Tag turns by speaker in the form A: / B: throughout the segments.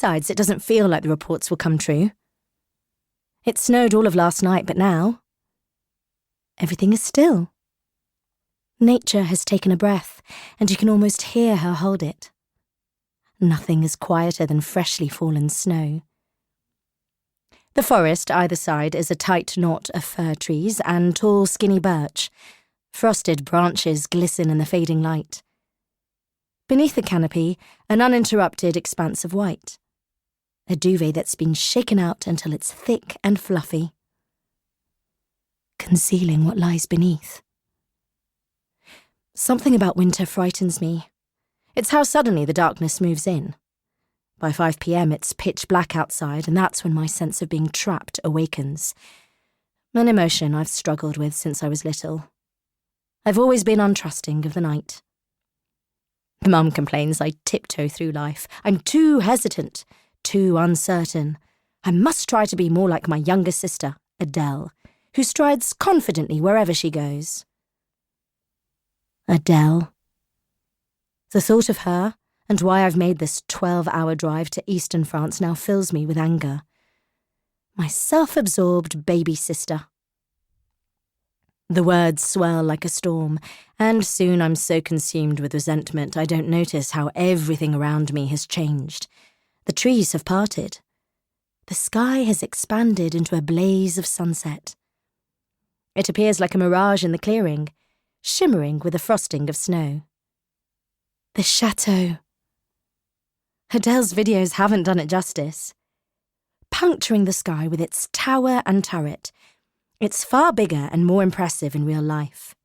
A: Besides, it doesn't feel like the reports will come true. It snowed all of last night, but now everything is still. Nature has taken a breath, and you can almost hear her hold it. Nothing is quieter than freshly fallen snow. The forest either side is a tight knot of fir trees and tall, skinny birch. Frosted branches glisten in the fading light. Beneath the canopy, an uninterrupted expanse of white. A duvet that's been shaken out until it's thick and fluffy, concealing what lies beneath. Something about winter frightens me. It's how suddenly the darkness moves in. By 5 p.m. it's pitch black outside, and that's when my sense of being trapped awakens. An emotion I've struggled with since I was little. I've always been untrusting of the night. Mum complains I tiptoe through life. I'm too hesitant, too uncertain. I must try to be more like my younger sister, Adele, who strides confidently wherever she goes. Adele. The thought of her, and why I've made this 12-hour drive to eastern France now fills me with anger. My self-absorbed baby sister. The words swell like a storm, and soon I'm so consumed with resentment I don't notice how everything around me has changed. The trees have parted. The sky has expanded into a blaze of sunset. It appears like a mirage in the clearing, shimmering with a frosting of snow. The chateau. Adele's videos haven't done it justice. Puncturing the sky with its tower and turret, it's far bigger and more impressive in real life.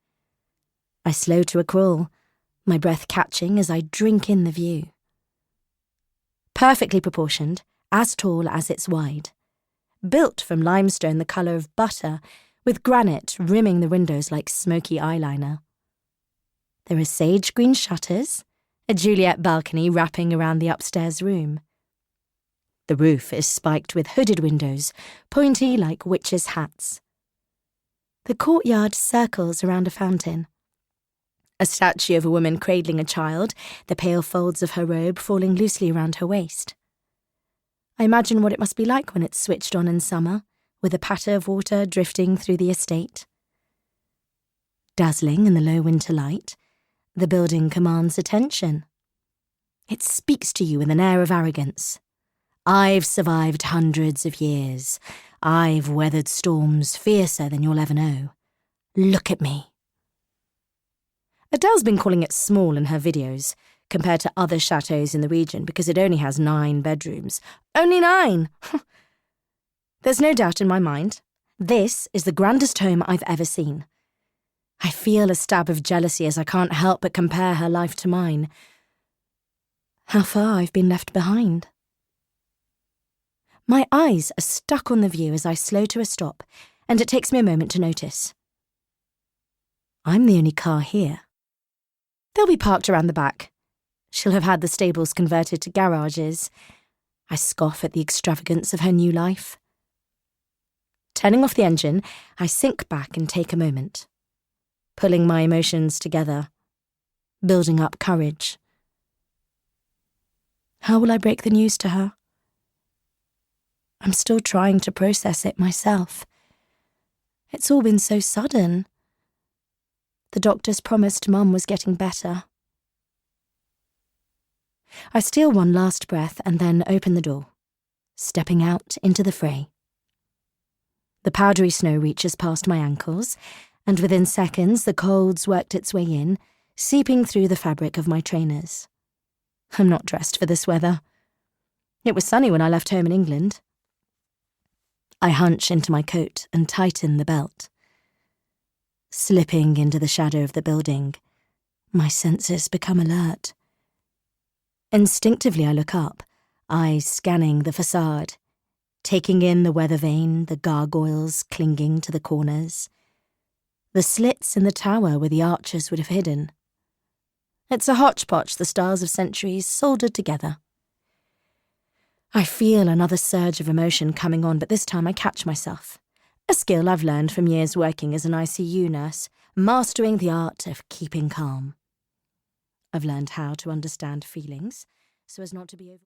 A: I slow to a crawl, my breath catching as I drink in the view. Perfectly proportioned, as tall as it's wide. Built from limestone the colour of butter, with granite rimming the windows like smoky eyeliner. There are sage green shutters, a Juliet balcony wrapping around the upstairs room. The roof is spiked with hooded windows, pointy like witches' hats. The courtyard circles around a fountain. A statue of a woman cradling a child, the pale folds of her robe falling loosely around her waist. I imagine what it must be like when it's switched on in summer, with a patter of water drifting through the estate. Dazzling in the low winter light, the building commands attention. It speaks to you with an air of arrogance. I've survived hundreds of years. I've weathered storms fiercer than you'll ever know. Look at me. Adele's been calling it small in her videos, compared to other chateaux in the region because it only has 9 bedrooms. Only 9! There's no doubt in my mind. This is the grandest home I've ever seen. I feel a stab of jealousy as I can't help but compare her life to mine. How far I've been left behind. My eyes are stuck on the view as I slow to a stop, and it takes me a moment to notice. I'm the only car here. They'll be parked around the back. She'll have had the stables converted to garages. I scoff at the extravagance of her new life. Turning off the engine, I sink back and take a moment. Pulling my emotions together, building up courage. How will I break the news to her? I'm still trying to process it myself. It's all been so sudden. The doctors promised Mum was getting better. I steal one last breath and then open the door, stepping out into the fray. The powdery snow reaches past my ankles, and within seconds the cold's worked its way in, seeping through the fabric of my trainers. I'm not dressed for this weather. It was sunny when I left home in England. I hunch into my coat and tighten the belt. Slipping into the shadow of the building, my senses become alert. Instinctively I look up, eyes scanning the facade, taking in the weather vane, the gargoyles clinging to the corners, the slits in the tower where the archers would have hidden. It's a hodgepodge, the stars of centuries soldered together. I feel another surge of emotion coming on, but this time I catch myself. A skill I've learned from years working as an ICU nurse, mastering the art of keeping calm. I've learned how to understand feelings so as not to be over...